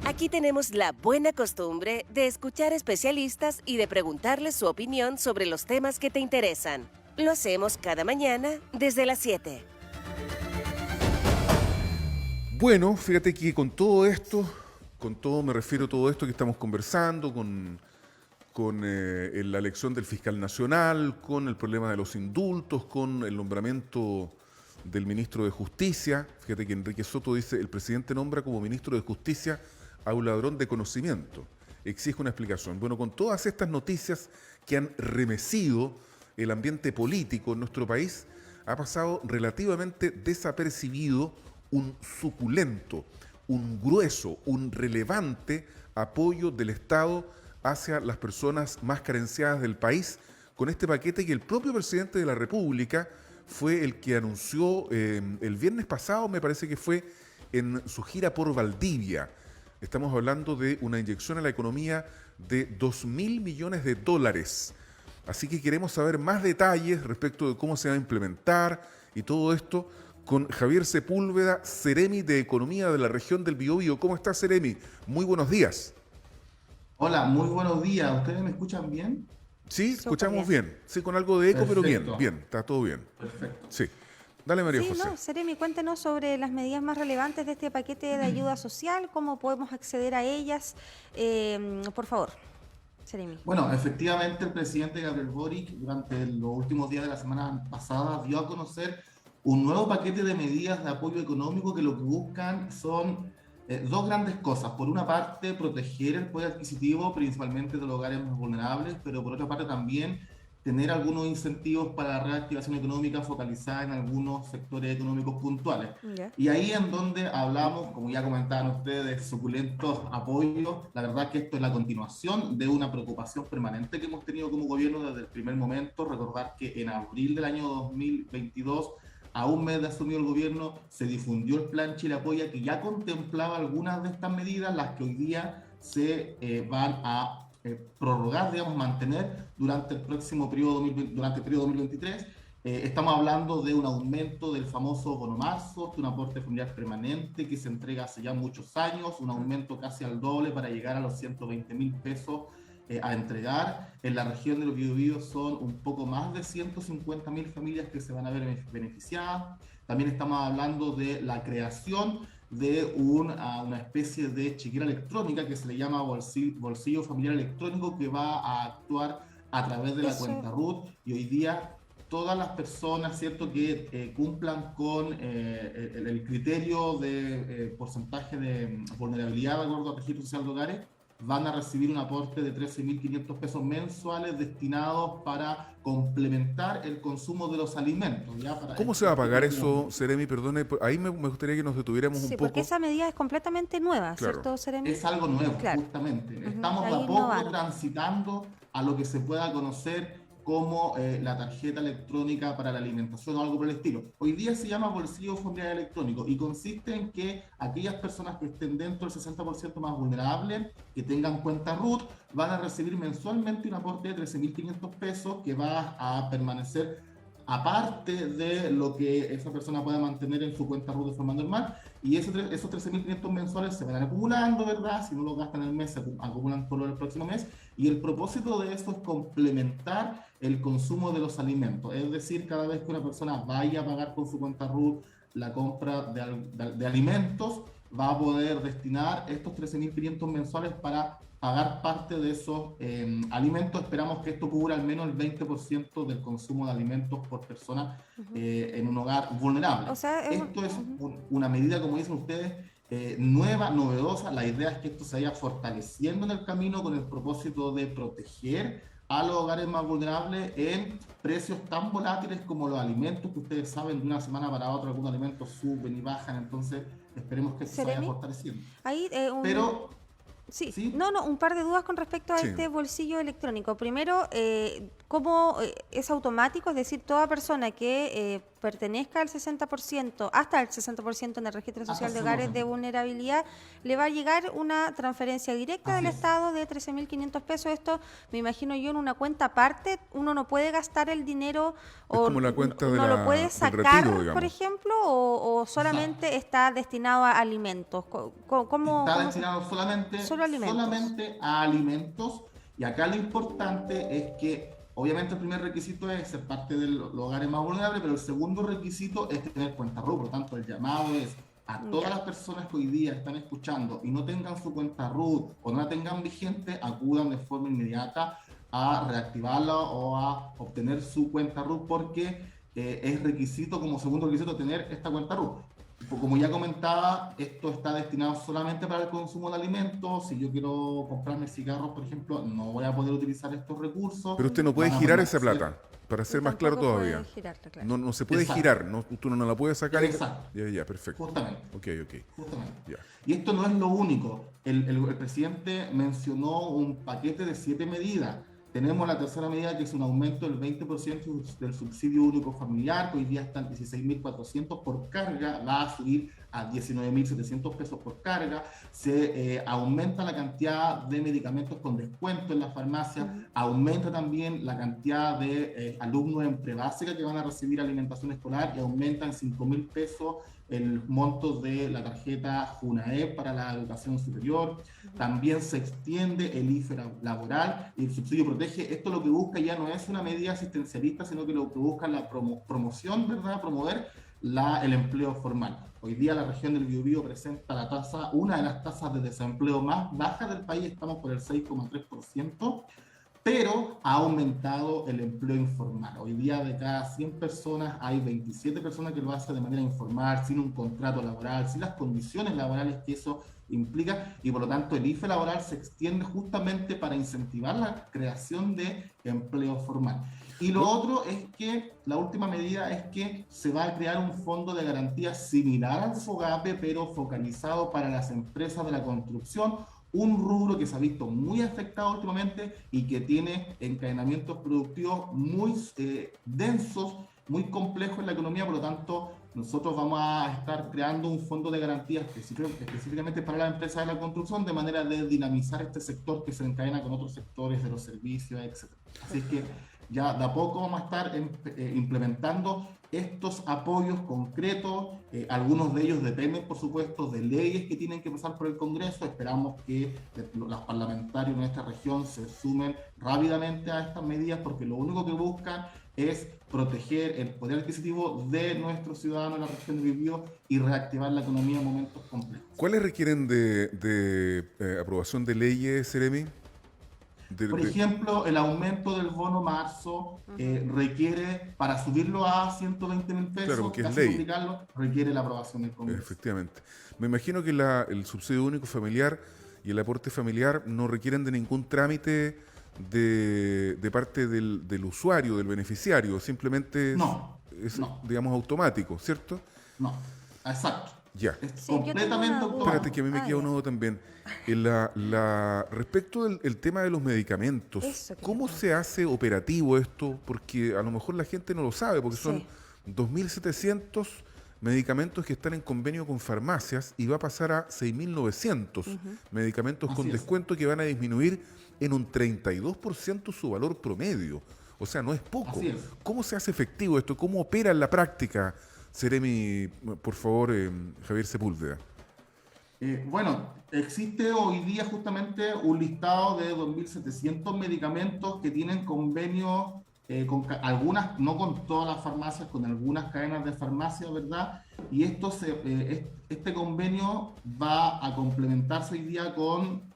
Aquí tenemos la buena costumbre de escuchar especialistas y de preguntarles su opinión sobre los temas que te interesan. Lo hacemos cada mañana desde las 7. Bueno, fíjate que con todo esto, con todo me refiero a todo esto que estamos conversando, con la elección del fiscal nacional, con el problema de los indultos, con el nombramiento del ministro de Justicia. Fíjate que Enrique Soto dice, el presidente nombra como ministro de Justicia a un ladrón de conocimiento. Exige una explicación. Bueno, con todas estas noticias que han remecido el ambiente político en nuestro país, ha pasado relativamente desapercibido un suculento, un grueso, un relevante apoyo del Estado hacia las personas más carenciadas del país, con este paquete que el propio presidente de la República fue el que anunció el viernes pasado, me parece que fue en su gira por Valdivia. Estamos hablando de una inyección a la economía de $2.000 millones. Así que queremos saber más detalles respecto de cómo se va a implementar y todo esto con Javier Sepúlveda, Seremi de Economía de la región del Biobío. ¿Cómo está, Seremi? Muy buenos días. Hola, muy buenos días. ¿Ustedes me escuchan bien? Sí, escuchamos Bien. bien. Sí, con algo de eco, pero bien, Perfecto. bien, está todo bien. Perfecto. Sí. Dale, María Sí, José. no, Seremi, cuéntenos sobre las medidas más relevantes de este paquete de ayuda social, cómo podemos acceder a ellas. Por favor, Seremi. Bueno, efectivamente el presidente Gabriel Boric durante los últimos días de la semana pasada dio a conocer un nuevo paquete de medidas de apoyo económico que lo que buscan son dos grandes cosas. Por una parte, proteger el poder adquisitivo, principalmente de los hogares más vulnerables, pero por otra parte también tener algunos incentivos para la reactivación económica focalizada en algunos sectores económicos puntuales. Ya. Y ahí en donde hablamos, como ya comentaban ustedes, de suculentos apoyos. La verdad que esto es la continuación de una preocupación permanente que hemos tenido como gobierno desde el primer momento. Recordar que en abril del año 2022, a un mes de asumir el gobierno, se difundió el plan Chile Apoya, que ya contemplaba algunas de estas medidas, las que hoy día se van a prorrogar, digamos, mantener durante el próximo periodo, durante el periodo 2023. Estamos hablando de un aumento del famoso bono marzo, de un aporte familiar permanente que se entrega hace ya muchos años, un aumento casi al doble para llegar a los 120.000 pesos a entregar. En la región de los Biobío son un poco más de 150.000 familias que se van a ver beneficiadas. También estamos hablando de la creación de una especie de chequera electrónica que se le llama bolsillo familiar electrónico, que va a actuar a través de la cuenta RUT, y hoy día todas las personas, ¿cierto?, que cumplan con el criterio de porcentaje de vulnerabilidad de acuerdo al registro social de hogares, van a recibir un aporte de 13.500 pesos mensuales destinados para complementar el consumo de los alimentos. ¿Ya? ¿Cómo se va a pagar eso, Seremi? Perdone, ahí me gustaría que nos detuviéramos un Sí, poco. porque esa medida es completamente nueva, Claro. ¿cierto, Seremi? Es algo nuevo, Claro. justamente. Ujú, Estamos de ahí a poco innovaron. transitando a lo que se pueda conocer como la tarjeta electrónica para la alimentación o algo por el estilo. Hoy día se llama bolsillo familiar electrónico y consiste en que aquellas personas que estén dentro del 60% más vulnerables, que tengan cuenta RUT, van a recibir mensualmente un aporte de 13.500 pesos que va a permanecer aparte de lo que esa persona pueda mantener en su cuenta RUT de forma normal, y esos 13.500 mensuales se van acumulando, ¿verdad? Si no lo gastan en el mes, se acumulan por el próximo mes, y el propósito de eso es complementar el consumo de los alimentos, es decir, cada vez que una persona vaya a pagar con su cuenta RUT la compra de alimentos, va a poder destinar estos 13.500 mensuales para pagar parte de esos alimentos. Esperamos que esto cubra al menos el 20% del consumo de alimentos por persona en un hogar vulnerable. O sea, Esto es una medida, como dicen ustedes, nueva, novedosa. La idea es que esto se vaya fortaleciendo en el camino con el propósito de proteger a los hogares más vulnerables en precios tan volátiles como los alimentos, que ustedes saben, de una semana para otra algunos alimentos suben y bajan. Entonces esperemos que esto se vaya Seremi, fortaleciendo. ahí Pero sí, ¿sí? un par de dudas con respecto a Sí. este bolsillo electrónico. Primero, ¿cómo es automático? Es decir, toda persona que pertenezca al 60%, hasta el 60% en el registro social de hogares de vulnerabilidad, le va a llegar una transferencia directa del Estado de 13.500 pesos. Esto, me imagino yo, en una cuenta aparte, uno no puede gastar el dinero o como la cuenta no lo puede sacar, por ejemplo, o solamente está destinado a alimentos. Está destinado solamente a alimentos, y acá lo importante es que obviamente el primer requisito es ser parte de los hogares más vulnerables, pero el segundo requisito es tener cuenta RUT. Por lo tanto, el llamado es a todas las personas que hoy día están escuchando y no tengan su cuenta RUT o no la tengan vigente, acudan de forma inmediata a reactivarla o a obtener su cuenta RUT, porque es requisito, como segundo requisito, tener esta cuenta RUT. Como ya comentaba, esto está destinado solamente para el consumo de alimentos. Si yo quiero comprarme cigarros, por ejemplo, no voy a poder utilizar estos recursos. Pero usted no puede girar esa plata, para ser más claro todavía. Claro. No se puede girar, tú no la puedes sacar. Exacto. Ya, perfecto. Justamente. Ok. Justamente. Ya. Y esto no es lo único. El presidente mencionó un paquete de 7 medidas. Tenemos la tercera medida, que es un aumento del 20% del subsidio único familiar, que hoy día está en 16.400 por carga, va a subir a 19.700 pesos por carga. Se aumenta la cantidad de medicamentos con descuento en las farmacias, aumenta también la cantidad de alumnos en prebásica que van a recibir alimentación escolar, y aumenta en 5.000 pesos el monto de la tarjeta JUNAEP para la educación superior. También se extiende el IFE laboral y el subsidio protege. Esto lo que busca ya no es una medida asistencialista, sino que lo que busca es la promoción, ¿verdad? Promover el empleo formal. Hoy día la región del Biobío presenta una de las tasas de desempleo más bajas del país, estamos por el 6,3%, pero ha aumentado el empleo informal. Hoy día de cada 100 personas hay 27 personas que lo hacen de manera informal, sin un contrato laboral, sin las condiciones laborales que eso implica, y por lo tanto el IFE laboral se extiende justamente para incentivar la creación de empleo formal. Y lo otro es que la última medida es que se va a crear un fondo de garantía similar al FOGAPE, pero focalizado para las empresas de la construcción, un rubro que se ha visto muy afectado últimamente y que tiene encadenamientos productivos muy densos, muy complejos en la economía. Por lo tanto, nosotros vamos a estar creando un fondo de garantía específicamente para las empresas de la construcción, de manera de dinamizar este sector que se encadena con otros sectores de los servicios, etc. Así que ya de a poco vamos a estar implementando estos apoyos concretos. Algunos de ellos dependen, por supuesto, de leyes que tienen que pasar por el Congreso. Esperamos que los parlamentarios de nuestra región se sumen rápidamente a estas medidas, porque lo único que buscan es proteger el poder adquisitivo de nuestros ciudadanos en la región de Biobío y reactivar la economía en momentos complejos. ¿Cuáles requieren de aprobación de leyes, Seremi? Por ejemplo, el aumento del bono marzo requiere, para subirlo a 120.000 pesos, claro, porque casi duplicarlo, requiere la aprobación del Congreso. Efectivamente. Me imagino que el subsidio único familiar y el aporte familiar no requieren de ningún trámite de parte del usuario, del beneficiario, simplemente es digamos, automático, ¿cierto? No, exacto. Ya. Es completamente automático. Espérate, que a mí me queda una duda también. Respecto del tema de los medicamentos, ¿cómo se hace operativo esto? Porque a lo mejor la gente no lo sabe, porque son 2.700 medicamentos que están en convenio con farmacias y va a pasar a 6.900 medicamentos con descuento que van a disminuir en un 32% su valor promedio. O sea, no es poco. ¿Cómo se hace efectivo esto? ¿Cómo opera en la práctica? Seremi, por favor, Javier Sepúlveda. Bueno, existe hoy día justamente un listado de 2.700 medicamentos que tienen convenios con algunas, no con todas las farmacias, con algunas cadenas de farmacia, ¿verdad? Y este convenio va a complementarse hoy día con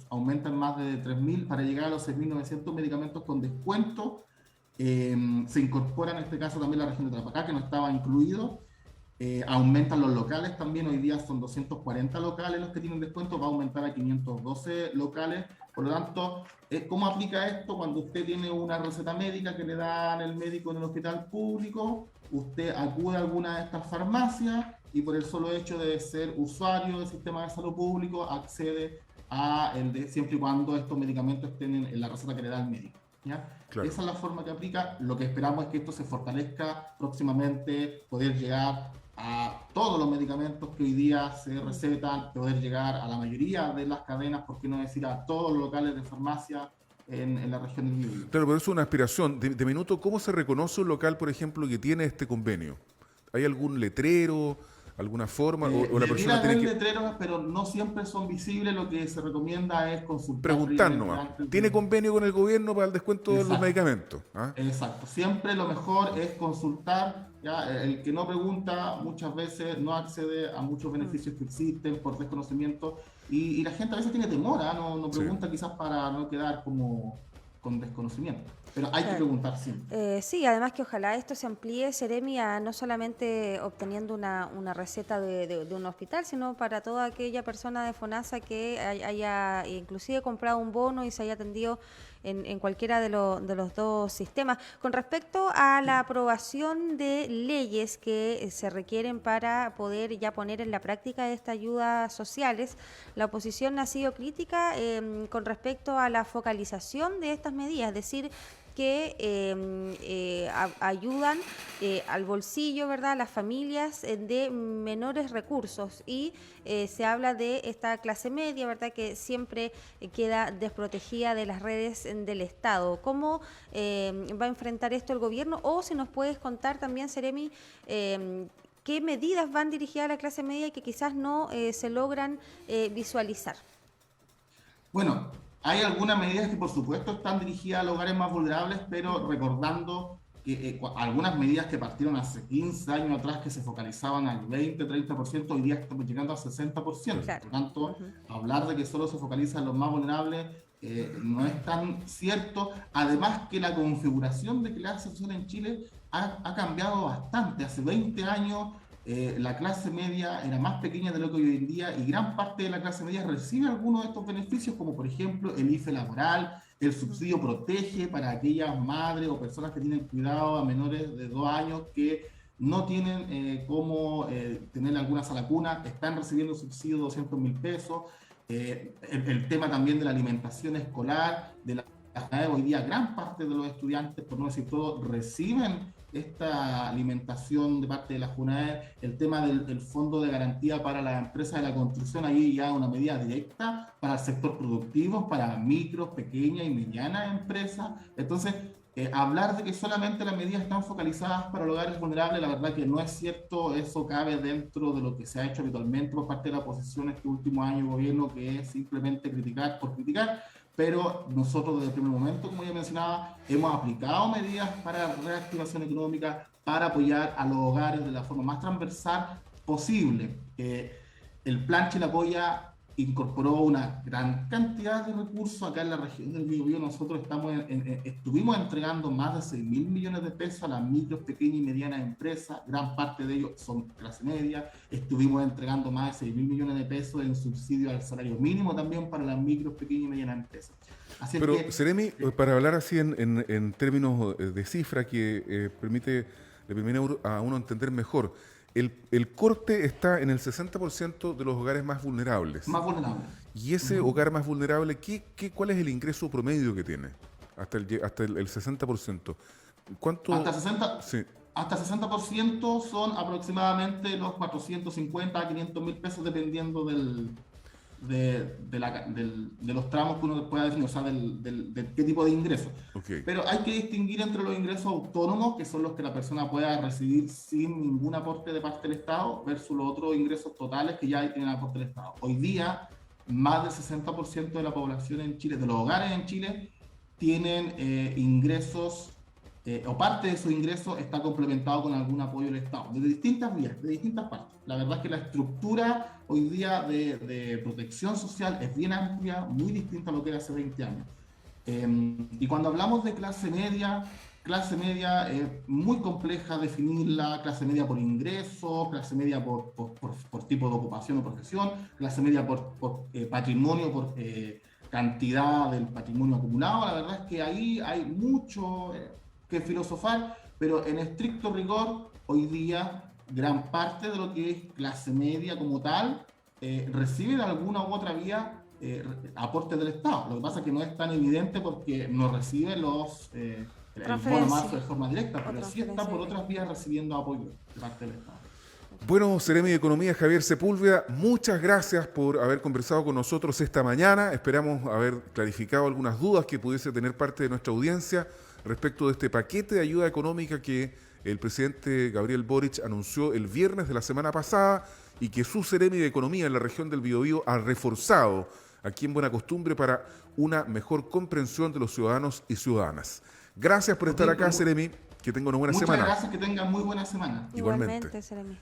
aumentan más de 3.000 para llegar a los 6.900 medicamentos con descuento. Se incorpora en este caso también la región de Tarapacá, que no estaba incluido. Aumentan los locales también, hoy día son 240 locales los que tienen descuento, va a aumentar a 512 locales. Por lo tanto, ¿cómo aplica esto? Cuando usted tiene una receta médica que le dan el médico en el hospital público, usted acude a alguna de estas farmacias y por el solo hecho de ser usuario del sistema de salud público accede a siempre y cuando estos medicamentos estén en la receta que le da el médico. ¿ya? Claro. Esa es la forma que aplica. Lo que esperamos es que esto se fortalezca próximamente, poder llegar a todos los medicamentos que hoy día se recetan, poder llegar a la mayoría de las cadenas, por qué no decir a todos los locales de farmacia en la región del Biobío. Claro, pero eso es una aspiración. De minuto, ¿cómo se reconoce un local, por ejemplo, que tiene este convenio? ¿Hay algún letrero, alguna forma? ¿O la persona tiene que letreros, pero no siempre son visibles. Lo que se recomienda es consultar. preguntar nomás? ¿Tiene convenio con el gobierno para el descuento de los medicamentos? ¿Ah? Exacto. Siempre lo mejor es consultar. ¿Ya? El que no pregunta muchas veces no accede a muchos beneficios que existen por desconocimiento. Y la gente a veces tiene temor, no pregunta quizás para no quedar como con desconocimiento. Pero hay que preguntar siempre. Sí, además que ojalá esto se amplíe, Seremi, a no solamente obteniendo una receta de un hospital, sino para toda aquella persona de FONASA que haya inclusive comprado un bono y se haya atendido en cualquiera de los dos sistemas. Con respecto a la aprobación de leyes que se requieren para poder ya poner en la práctica estas ayudas sociales, la oposición ha sido crítica con respecto a la focalización de estas medidas, es decir, que ayudan al bolsillo, ¿verdad?, a las familias de menores recursos, y se habla de esta clase media, ¿verdad?, que siempre queda desprotegida de las redes del Estado. ¿Cómo va a enfrentar esto el gobierno? O si nos puedes contar también, Seremi, qué medidas van dirigidas a la clase media y que quizás no se logran visualizar. Bueno, hay algunas medidas que por supuesto están dirigidas a los hogares más vulnerables, pero recordando que algunas medidas que partieron hace 15 años atrás, que se focalizaban al 20-30%, hoy día estamos llegando al 60%. Claro. Por lo tanto, hablar de que solo se focaliza en los más vulnerables no es tan cierto. Además que la configuración de clase social en Chile ha cambiado bastante. Hace 20 años la clase media era más pequeña de lo que hoy en día, y gran parte de la clase media recibe algunos de estos beneficios, como por ejemplo el IFE laboral, el subsidio protege para aquellas madres o personas que tienen cuidado a menores de 2 años que no tienen cómo tener alguna sala cuna, están recibiendo subsidio de 200.000 pesos. El tema también de la alimentación escolar, de la hoy día gran parte de los estudiantes, por no decir todo, reciben esta alimentación de parte de la JUNAER. El tema del fondo de garantía para las empresas de la construcción, ahí ya una medida directa para el sector productivo, para micros, pequeñas y medianas empresas. Entonces, hablar de que solamente las medidas están focalizadas para los hogares vulnerables, la verdad que no es cierto. Eso cabe dentro de lo que se ha hecho habitualmente por parte de la oposición este último año gobierno, que es simplemente criticar por criticar. Pero nosotros desde el primer momento, como ya mencionaba, hemos aplicado medidas para reactivación económica, para apoyar a los hogares de la forma más transversal posible. El Plan Chile Apoya incorporó una gran cantidad de recursos acá en la región del Biobío. Nosotros estuvimos entregando más de 6.000 millones de pesos a las micros, pequeñas y medianas empresas. Gran parte de ellos son clase media. Estuvimos entregando más de 6.000 millones de pesos en subsidio al salario mínimo también para las micros, pequeñas y medianas empresas. Así Pero, es que, Seremi, para hablar así en términos de cifra que le permite a uno entender mejor, el corte está en el 60% de los hogares más vulnerables. Más vulnerables. Y ese hogar más vulnerable, ¿cuál es el ingreso promedio que tiene? Hasta el 60%. ¿Cuánto? Hasta 60%. Sí. Hasta 60% son aproximadamente los 450 a 500 mil pesos, dependiendo de los tramos que uno pueda definir, o sea, de qué tipo de ingresos. Okay. Pero hay que distinguir entre los ingresos autónomos, que son los que la persona pueda recibir sin ningún aporte de parte del Estado, versus los otros ingresos totales que ya tienen aporte del Estado. Hoy día, más del 60% de la población en Chile, de los hogares en Chile, tienen ingresos, o parte de sus ingresos está complementado con algún apoyo del Estado, de distintas vías, de distintas partes. La verdad es que la estructura hoy día de protección social es bien amplia, muy distinta a lo que era hace 20 años. Y cuando hablamos de clase media es muy compleja definirla. Clase media por ingreso, clase media por tipo de ocupación o profesión, clase media por patrimonio, por cantidad del patrimonio acumulado. La verdad es que ahí hay mucho que filosofar, pero en estricto rigor, hoy día gran parte de lo que es clase media como tal recibe de alguna u otra vía aportes del Estado. Lo que pasa es que no es tan evidente porque no recibe el bono Transferencia. marzo de forma directa, pero sí está por Transferencia otras vías recibiendo apoyo de parte del Estado. Bueno, Seremi de Economía Javier Sepúlveda, muchas gracias por haber conversado con nosotros esta mañana. Esperamos haber clarificado algunas dudas que pudiese tener parte de nuestra audiencia respecto de este paquete de ayuda económica que el presidente Gabriel Boric anunció el viernes de la semana pasada y que su Seremi de Economía en la región del Biobío ha reforzado aquí en Buena Costumbre para una mejor comprensión de los ciudadanos y ciudadanas. Gracias por estar acá, Seremi. Que tenga una buena Muchas semana. gracias, que tengan muy buena semana. Igualmente. Igualmente, Seremi.